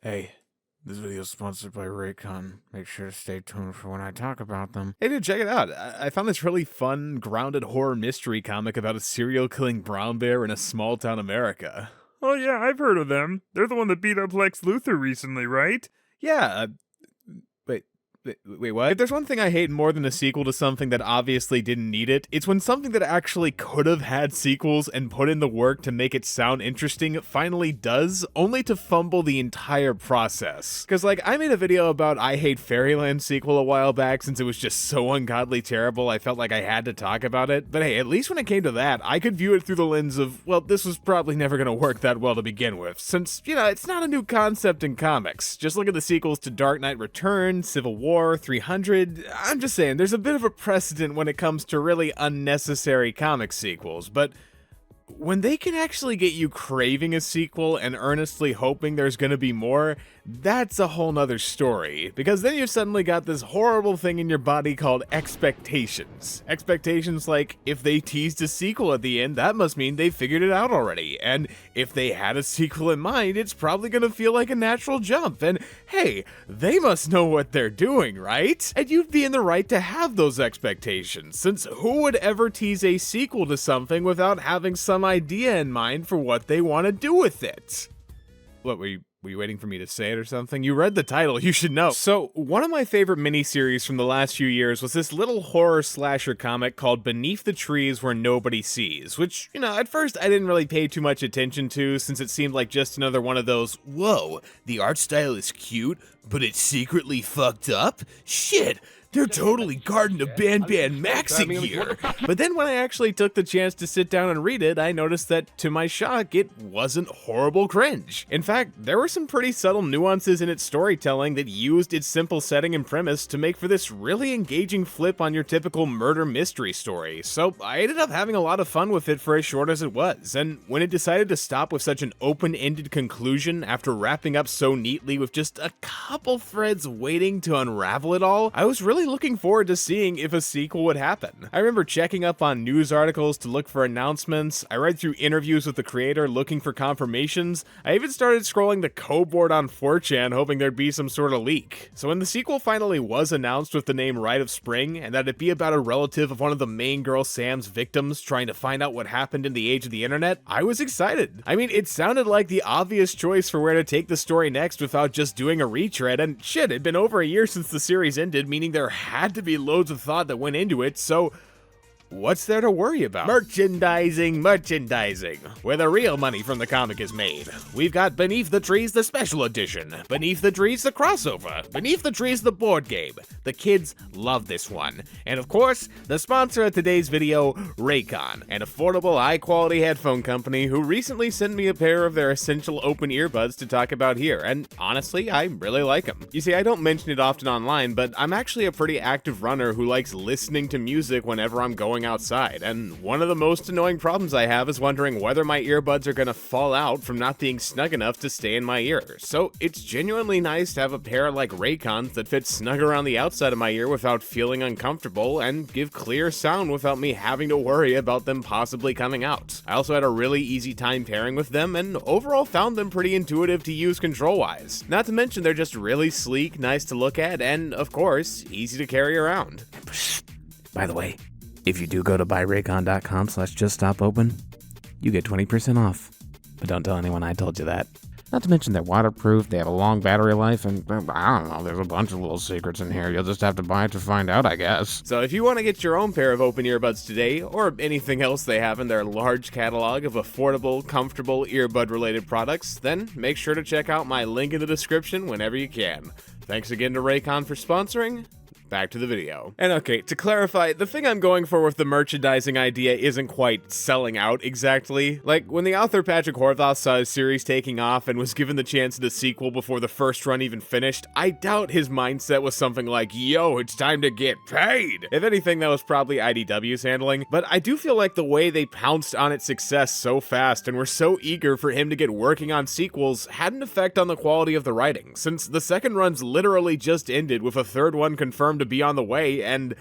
Hey, this video is sponsored by Raycon. Make sure to stay tuned for when I talk about them. Hey dude, check it out. I found this really fun, grounded horror mystery comic about a serial killing brown bear in a small town America. Oh yeah, I've heard of them. They're the one that beat up Lex Luthor recently, right? Yeah, wait, what? If there's one thing I hate more than a sequel to something that obviously didn't need it, it's when something that actually could have had sequels and put in the work to make it sound interesting finally does, only to fumble the entire process. Cause like, I made a video about I Hate Fairyland sequel a while back since it was just so ungodly terrible I felt like I had to talk about it, but hey, at least when it came to that, I could view it through the lens of, well, this was probably never gonna work that well to begin with, since, you know, it's not a new concept in comics. Just look at the sequels to Dark Knight Returns, Civil War, 300, I'm just saying, there's a bit of a precedent when it comes to really unnecessary comic sequels, but when they can actually get you craving a sequel and earnestly hoping there's gonna be more, that's a whole nother story, because then you've suddenly got this horrible thing in your body called expectations. Expectations like, if they teased a sequel at the end, that must mean they figured it out already, and if they had a sequel in mind, it's probably gonna feel like a natural jump, and hey, they must know what they're doing, right? And you'd be in the right to have those expectations, since who would ever tease a sequel to something without having some idea in mind for what they want to do with it? What, were you waiting for me to say it or something? You read the title, you should know. So, one of my favorite miniseries from the last few years was this little horror slasher comic called Beneath the Trees Where Nobody Sees, which, you know, at first I didn't really pay too much attention to since it seemed like just another one of those, whoa, the art style is cute, but it's secretly fucked up? Shit! They're totally guarding a Ban Maxing here. But then when I actually took the chance to sit down and read it, I noticed that, to my shock, it wasn't horrible cringe. In fact, there were some pretty subtle nuances in its storytelling that used its simple setting and premise to make for this really engaging flip on your typical murder mystery story. So I ended up having a lot of fun with it for as short as it was, and when it decided to stop with such an open-ended conclusion after wrapping up so neatly with just a couple threads waiting to unravel it all, I was really looking forward to seeing if a sequel would happen. I remember checking up on news articles to look for announcements, I read through interviews with the creator looking for confirmations, I even started scrolling the co-board on 4chan hoping there'd be some sort of leak. So when the sequel finally was announced with the name Rite of Spring, and that it'd be about a relative of one of the main girl Sam's victims trying to find out what happened in the age of the internet, I was excited. I mean, it sounded like the obvious choice for where to take the story next without just doing a retread, and shit, it'd been over a year since the series ended, meaning there had to be loads of thought that went into it, so what's there to worry about? Merchandising, where the real money from the comic is made. We've got Beneath the Trees, the special edition. Beneath the Trees, the crossover. Beneath the Trees, the board game. The kids love this one. And of course, the sponsor of today's video, Raycon, an affordable, high-quality headphone company who recently sent me a pair of their essential open earbuds to talk about here, and honestly, I really like them. You see, I don't mention it often online, but I'm actually a pretty active runner who likes listening to music whenever I'm going outside, and one of the most annoying problems I have is wondering whether my earbuds are gonna fall out from not being snug enough to stay in my ear. So it's genuinely nice to have a pair like Raycons that fit snug around the outside of my ear without feeling uncomfortable and give clear sound without me having to worry about them possibly coming out. I also had a really easy time pairing with them and overall found them pretty intuitive to use control-wise. Not to mention they're just really sleek, nice to look at, and of course, easy to carry around. By the way, if you do go to buyraycon.com/juststopopen, you get 20% off. But don't tell anyone I told you that. Not to mention they're waterproof, they have a long battery life, and I don't know, there's a bunch of little secrets in here. You'll just have to buy it to find out, I guess. So if you want to get your own pair of open earbuds today, or anything else they have in their large catalog of affordable, comfortable, earbud-related products, then make sure to check out my link in the description whenever you can. Thanks again to Raycon for sponsoring. Back to the video. And okay, to clarify, the thing I'm going for with the merchandising idea isn't quite selling out exactly. Like, when the author Patrick Horvath saw his series taking off and was given the chance at a sequel before the first run even finished, I doubt his mindset was something like, yo, it's time to get paid! If anything, that was probably IDW's handling, but I do feel like the way they pounced on its success so fast and were so eager for him to get working on sequels had an effect on the quality of the writing, since the second runs literally just ended with a third one confirmed to be on the way, and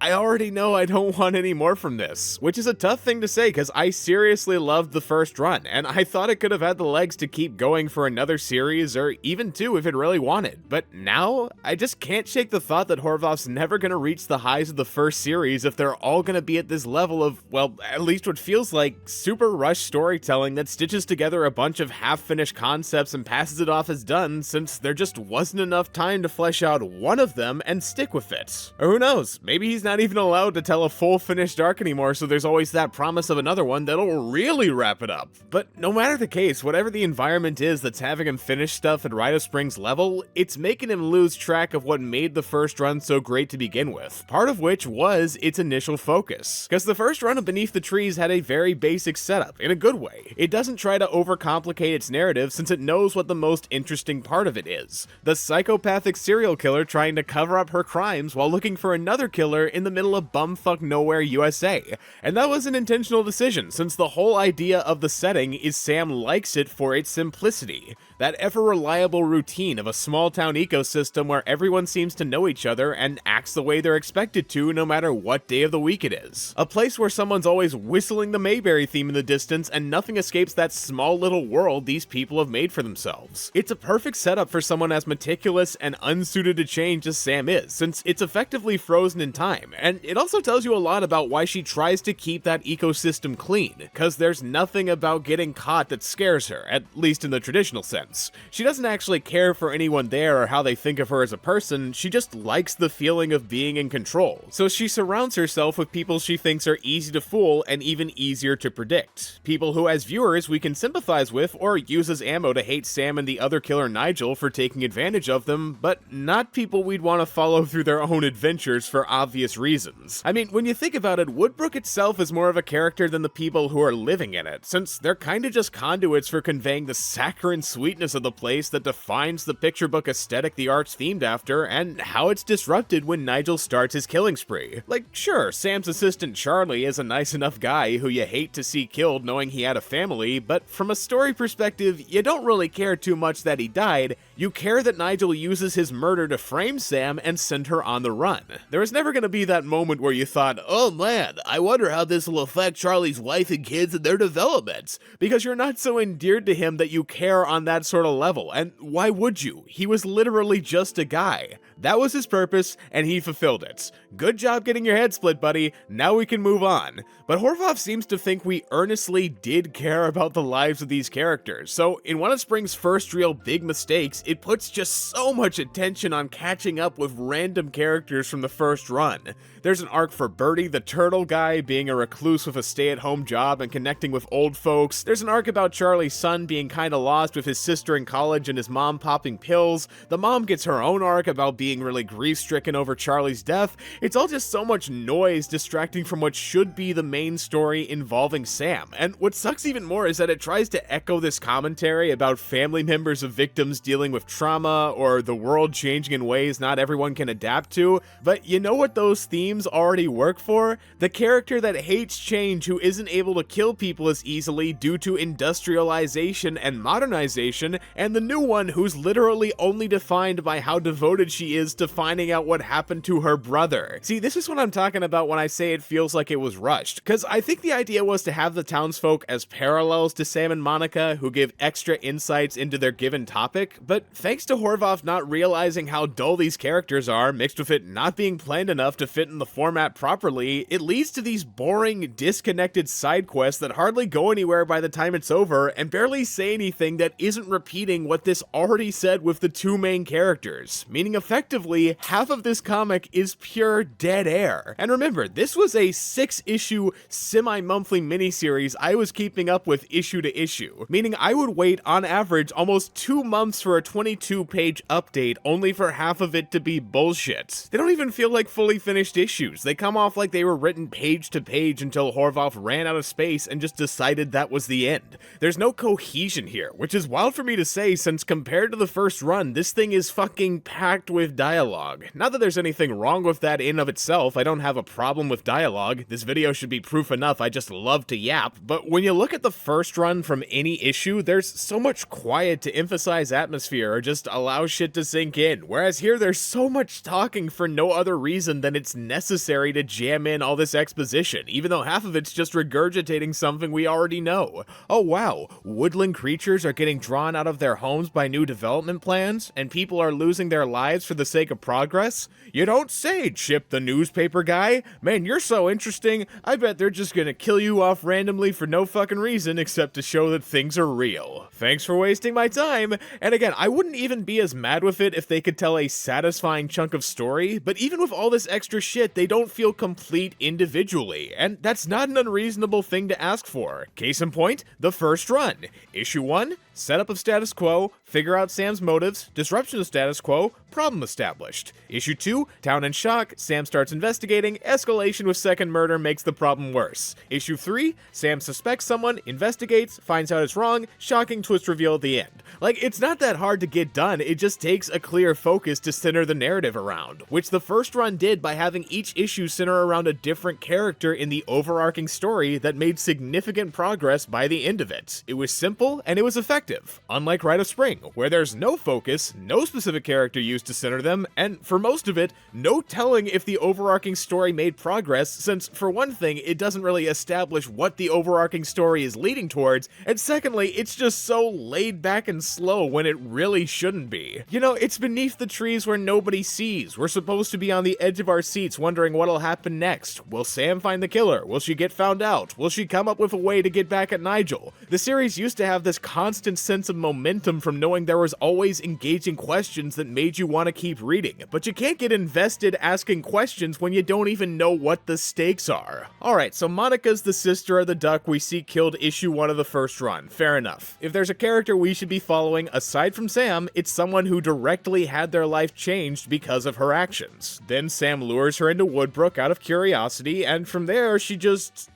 I already know I don't want any more from this, which is a tough thing to say because I seriously loved the first run, and I thought it could have had the legs to keep going for another series or even two if it really wanted. But now, I just can't shake the thought that Horvath's never gonna reach the highs of the first series if they're all gonna be at this level of, well, at least what feels like super rushed storytelling that stitches together a bunch of half-finished concepts and passes it off as done, since there just wasn't enough time to flesh out one of them and stick with it. Or who knows, maybe he's not even allowed to tell a full finished arc anymore, so there's always that promise of another one that'll really wrap it up. But no matter the case, whatever the environment is that's having him finish stuff at Rite of Spring's level, it's making him lose track of what made the first run so great to begin with, part of which was its initial focus. Because the first run of Beneath the Trees had a very basic setup, in a good way. It doesn't try to overcomplicate its narrative since it knows what the most interesting part of it is: the psychopathic serial killer trying to cover up her crimes while looking for another killer in the middle of bumfuck nowhere USA. And that was an intentional decision, since the whole idea of the setting is Sam likes it for its simplicity. That ever-reliable routine of a small-town ecosystem where everyone seems to know each other and acts the way they're expected to no matter what day of the week it is. A place where someone's always whistling the Mayberry theme in the distance and nothing escapes that small little world these people have made for themselves. It's a perfect setup for someone as meticulous and unsuited to change as Sam is, since it's effectively frozen in time, and it also tells you a lot about why she tries to keep that ecosystem clean, cause there's nothing about getting caught that scares her, at least in the traditional sense. She doesn't actually care for anyone there or how they think of her as a person, she just likes the feeling of being in control, so she surrounds herself with people she thinks are easy to fool and even easier to predict. People who as viewers we can sympathize with or use as ammo to hate Sam and the other killer Nigel for taking advantage of them, but not people we'd want to follow through their own adventures for obvious reasons. I mean, when you think about it, Woodbrook itself is more of a character than the people who are living in it, since they're kinda just conduits for conveying the saccharine sweetness of the place that defines the picture book aesthetic the art's themed after, and how it's disrupted when Nigel starts his killing spree. Like, sure, Sam's assistant Charlie is a nice enough guy who you hate to see killed knowing he had a family, but from a story perspective, you don't really care too much that he died, you care that Nigel uses his murder to frame Sam and send her on the run. There was never gonna be that moment where you thought, oh man, I wonder how this will affect Charlie's wife and kids and their developments, because you're not so endeared to him that you care on that sort of level, and why would you? He was literally just a guy. That was his purpose, and he fulfilled it. Good job getting your head split, buddy. Now we can move on. But Horvath seems to think we earnestly did care about the lives of these characters, so in one of Spring's first real big mistakes, it puts just so much attention on catching up with random characters from the first run. There's an arc for Birdie the turtle guy being a recluse with a stay-at-home job and connecting with old folks. There's an arc about Charlie's son being kinda lost with his sister in college and his mom popping pills. The mom gets her own arc about being really grief-stricken over Charlie's death. It's all just so much noise distracting from what should be the main story involving Sam. And what sucks even more is that it tries to echo this commentary about family members of victims dealing with trauma or the world changing in ways not everyone can adapt to. But you know what those themes already work for? The character that hates change who isn't able to kill people as easily due to industrialization and modernization, and the new one who's literally only defined by how devoted she is to finding out what happened to her brother. See, this is what I'm talking about when I say it feels like it was rushed, because I think the idea was to have the townsfolk as parallels to Sam and Monica who give extra insights into their given topic, but thanks to Horvath not realizing how dull these characters are, mixed with it not being planned enough to fit in the format properly, it leads to these boring, disconnected side quests that hardly go anywhere by the time it's over and barely say anything that isn't repeating what this already said with the two main characters, meaning effectively half of this comic is pure dead air. And remember, this was a 6-issue semi-monthly miniseries I was keeping up with issue to issue, meaning I would wait on average almost 2 months for a 22-page update only for half of it to be bullshit. They don't even feel like fully finished issues. They come off like they were written page to page until Horvath ran out of space and just decided that was the end. There's no cohesion here, which is wild for me to say, since compared to the first run, this thing is fucking packed with dialogue. Not that there's anything wrong with that in of itself, I don't have a problem with dialogue. This video should be proof enough, I just love to yap. But when you look at the first run from any issue, there's so much quiet to emphasize atmosphere or just allow shit to sink in. Whereas here, there's so much talking for no other reason than it's necessary to jam in all this exposition, even though half of it's just regurgitating something we already know. Oh wow, woodland creatures are getting drawn out of their homes by new development plans, and people are losing their lives for the sake of progress? You don't say, Chip the newspaper guy. Man, you're so interesting, I bet they're just gonna kill you off randomly for no fucking reason except to show that things are real. Thanks for wasting my time, and again, I wouldn't even be as mad with it if they could tell a satisfying chunk of story, but even with all this extra shit, they don't feel complete individually, and that's not an unreasonable thing to ask for. Case in point, the first run. Issue 1, setup of status quo, figure out Sam's motives, disruption of status quo, problem established. Issue 2, town in shock, Sam starts investigating, escalation with second murder makes the problem worse. Issue 3, Sam suspects someone, investigates, finds out it's wrong, shocking twist reveal at the end. Like, it's not that hard to get done, it just takes a clear focus to center the narrative around, which the first run did by having each issue center around a different character in the overarching story that made significant progress by the end of it. It was simple, and it was effective, unlike Rite of Spring, where there's no focus, no specific character used to center them, and for most of it, no telling if the overarching story made progress, since for one thing, it doesn't really establish what the overarching story is leading towards, and secondly, it's just so laid back and slow when it really shouldn't be. You know, it's beneath the trees where nobody sees. We're supposed to be on the edge of our seats wondering what'll happen next. Will Sam find the killer? Will she get found out? Will she come up with a way to get back at Nigel? The series used to have this constant sense of momentum from knowing there was always engaging questions that made you want to keep reading, but you can't get invested asking questions when you don't even know what the stakes are. Alright, so Monica's the sister of the duck we see killed issue 1 of the first run. Fair enough. If there's a character we should be following aside from Sam, it's someone who directly had their life changed because of her actions. Then Sam lures her into Woodbrook out of curiosity, and from there she just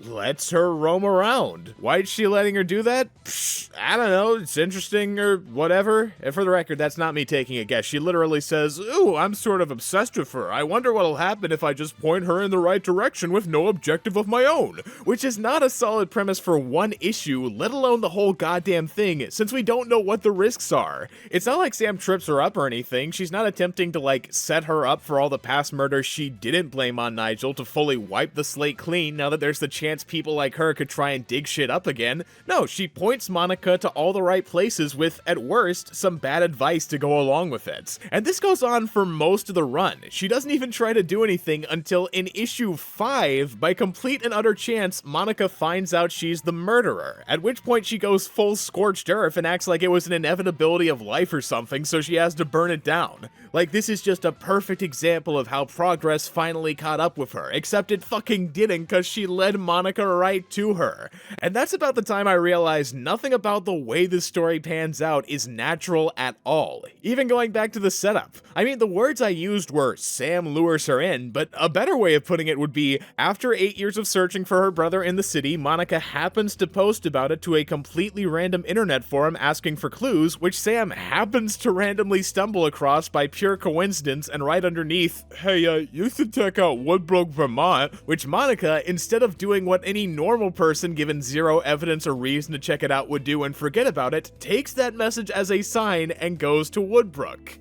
lets her roam around. Why'd she letting her do that? Psh, I don't know, it's interesting or whatever. And for the record, that's not me taking a guess. She literally says, ooh, I'm sort of obsessed with her. I wonder what'll happen if I just point her in the right direction with no objective of my own. Which is not a solid premise for one issue, let alone the whole goddamn thing, since we don't know what the risks are. It's not like Sam trips her up or anything. She's not attempting to, like, set her up for all the past murders she didn't blame on Nigel to fully wipe the slate clean now that there's the chance people like her could try and dig shit up again. No, she points Monica to all the right places with, at worst, some bad advice to go along with it. And this goes on for most of the run. She doesn't even try to do anything until in issue 5, by complete and utter chance, Monica finds out she's the murderer, at which point she goes full scorched earth and acts like it was an inevitability of life or something, so she has to burn it down. Like, this is just a perfect example of how progress finally caught up with her, except it fucking didn't cause she led Monica right to her. And that's about the time I realized nothing about the way this story pans out is natural at all. Even going back to the setup. I mean, the words I used were Sam lures her in, but a better way of putting it would be, after 8 years of searching for her brother in the city, Monica happens to post about it to a completely random internet forum asking for clues, which Sam happens to randomly stumble across by pure coincidence, and right underneath, hey, you should check out Woodbrook, Vermont, which Monica, instead of doing what any normal person given zero evidence or reason to check it out would do and forget about it, takes that message as a sign and goes to Woodbrook.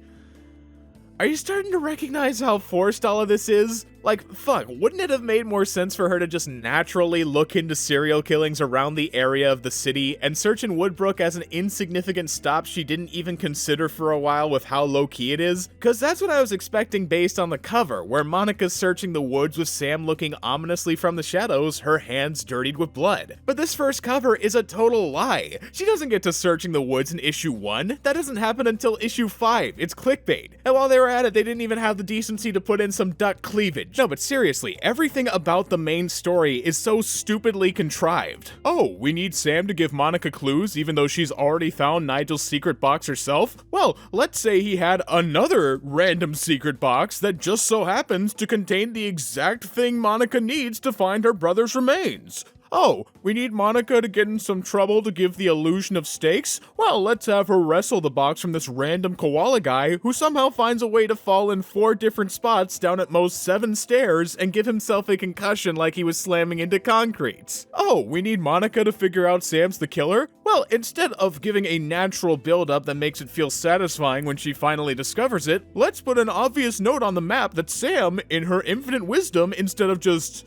Are you starting to recognize how forced all of this is? Like, fuck, wouldn't it have made more sense for her to just naturally look into serial killings around the area of the city and search in Woodbrook as an insignificant stop she didn't even consider for a while with how low-key it is? Cause that's what I was expecting based on the cover, where Monica's searching the woods with Sam looking ominously from the shadows, her hands dirtied with blood. But this first cover is a total lie. She doesn't get to searching the woods in issue 1. That doesn't happen until issue 5. It's clickbait. And while they were at it, they didn't even have the decency to put in some duck cleavage. No, but seriously, everything about the main story is so stupidly contrived. Oh, we need Sam to give Monica clues even though she's already found Nigel's secret box herself? Well, let's say he had another random secret box that just so happens to contain the exact thing Monica needs to find her brother's remains. Oh, we need Monica to get in some trouble to give the illusion of stakes? Well, let's have her wrestle the box from this random koala guy who somehow finds a way to fall in 4 different spots down at most 7 stairs and give himself a concussion like he was slamming into concrete. Oh, we need Monica to figure out Sam's the killer? Well, instead of giving a natural build-up that makes it feel satisfying when she finally discovers it, let's put an obvious note on the map that Sam, in her infinite wisdom, instead of just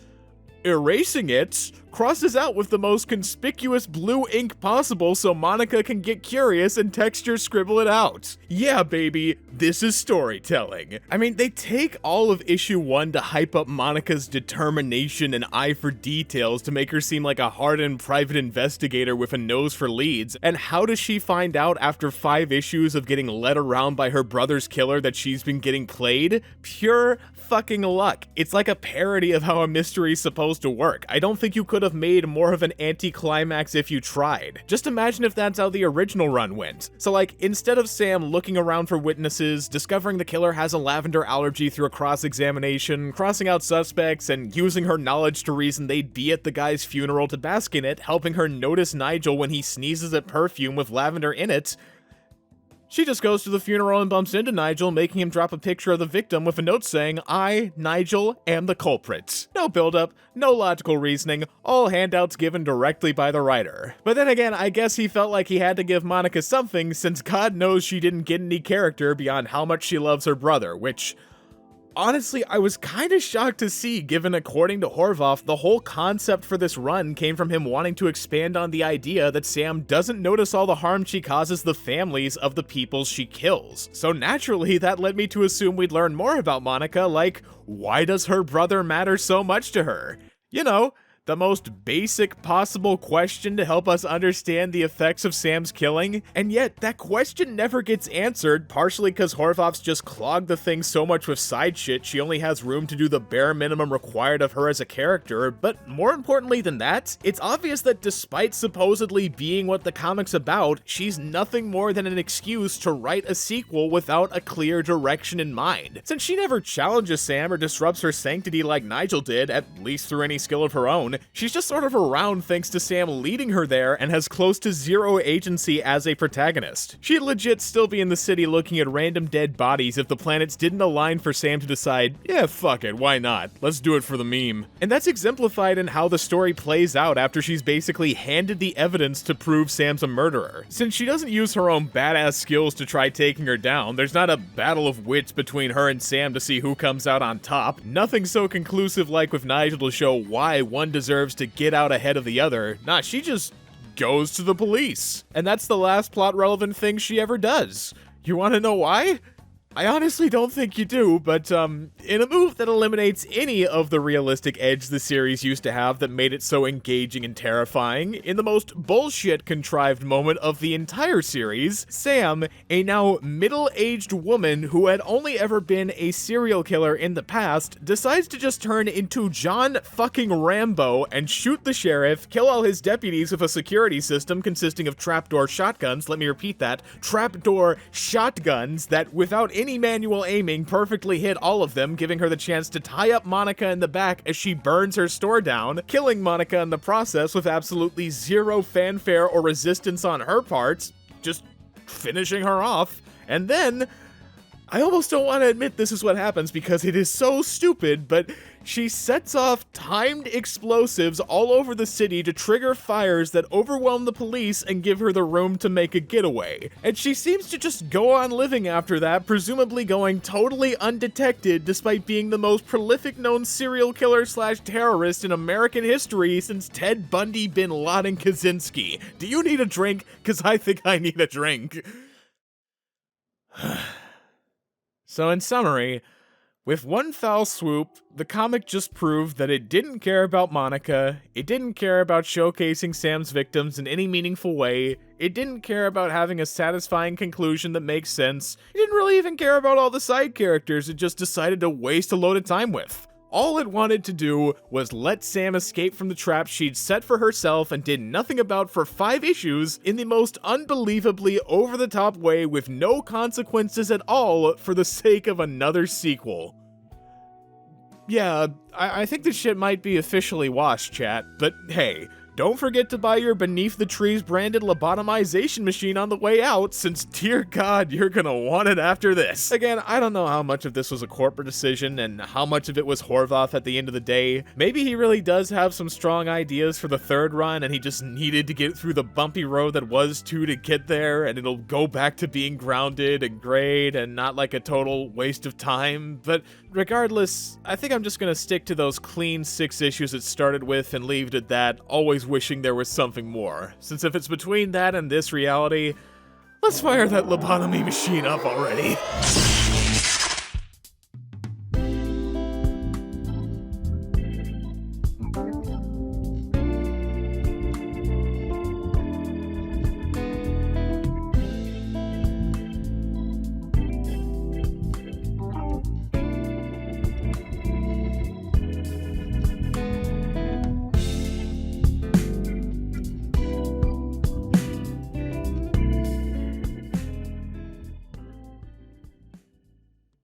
erasing it, crosses out with the most conspicuous blue ink possible so Monica can get curious and texture scribble it out. Yeah, baby, this is storytelling. I mean, they take all of issue 1 to hype up Monica's determination and eye for details to make her seem like a hardened private investigator with a nose for leads, and how does she find out after 5 issues of getting led around by her brother's killer that she's been getting played? Pure fucking luck. It's like a parody of how a mystery's supposed to work. I don't think you could have made more of an anti-climax if you tried. Just imagine if that's how the original run went. So like, instead of Sam looking around for witnesses, discovering the killer has a lavender allergy through a cross-examination, crossing out suspects, and using her knowledge to reason they'd be at the guy's funeral to bask in it, helping her notice Nigel when he sneezes at perfume with lavender in it, she just goes to the funeral and bumps into Nigel, making him drop a picture of the victim with a note saying, I, Nigel, am the culprit. No build-up, no logical reasoning, all handouts given directly by the writer. But then again, I guess he felt like he had to give Monica something, since God knows she didn't get any character beyond how much she loves her brother, which honestly, I was kinda shocked to see, given according to Horvath, the whole concept for this run came from him wanting to expand on the idea that Sam doesn't notice all the harm she causes the families of the people she kills. So naturally, that led me to assume we'd learn more about Monica, like, why does her brother matter so much to her? You know, the most basic possible question to help us understand the effects of Sam's killing, and yet that question never gets answered, partially because Horvath's just clogged the thing so much with side shit she only has room to do the bare minimum required of her as a character, but more importantly than that, it's obvious that despite supposedly being what the comic's about, she's nothing more than an excuse to write a sequel without a clear direction in mind. Since she never challenges Sam or disrupts her sanctity like Nigel did, at least through any skill of her own, she's just sort of around thanks to Sam leading her there and has close to zero agency as a protagonist. She'd legit still be in the city looking at random dead bodies if the planets didn't align for Sam to decide, yeah, fuck it, why not? Let's do it for the meme. And that's exemplified in how the story plays out after she's basically handed the evidence to prove Sam's a murderer. Since she doesn't use her own badass skills to try taking her down, there's not a battle of wits between her and Sam to see who comes out on top. Nothing so conclusive like with Nigel to show why one deserves to get out ahead of the other. Nah, she just goes to the police. And that's the last plot relevant thing she ever does. You wanna know why? I honestly don't think you do, but in a move that eliminates any of the realistic edge the series used to have that made it so engaging and terrifying, in the most bullshit contrived moment of the entire series, Sam, a now middle-aged woman who had only ever been a serial killer in the past, decides to just turn into John fucking Rambo and shoot the sheriff, kill all his deputies with a security system consisting of trapdoor shotguns, let me repeat that, trapdoor shotguns that without any manual aiming perfectly hit all of them, giving her the chance to tie up Monica in the back as she burns her store down, killing Monica in the process with absolutely zero fanfare or resistance on her part, just finishing her off. And then, I almost don't want to admit this is what happens because it is so stupid, but she sets off timed explosives all over the city to trigger fires that overwhelm the police and give her the room to make a getaway. And she seems to just go on living after that, presumably going totally undetected despite being the most prolific known serial killer slash terrorist in American history since Ted Bundy, Bin Laden, Kaczynski. Do you need a drink? Because I think I need a drink. So in summary, with one foul swoop, the comic just proved that it didn't care about Monica, it didn't care about showcasing Sam's victims in any meaningful way, it didn't care about having a satisfying conclusion that makes sense, it didn't really even care about all the side characters it just decided to waste a load of time with. All it wanted to do was let Sam escape from the trap she'd set for herself and did nothing about for 5 issues in the most unbelievably over-the-top way with no consequences at all for the sake of another sequel. Yeah, I think this shit might be officially washed, chat, but hey, don't forget to buy your Beneath the Trees branded lobotomization machine on the way out, since dear god, you're gonna want it after this. Again, I don't know how much of this was a corporate decision and how much of it was Horvath at the end of the day. Maybe he really does have some strong ideas for the third run and he just needed to get through the bumpy road that was 2 to get there, and it'll go back to being grounded and great and not like a total waste of time. But regardless, I think I'm just gonna stick to those clean 6 issues it started with and leave it at that, always wishing there was something more. Since if it's between that and this reality, let's fire that lobotomy machine up already.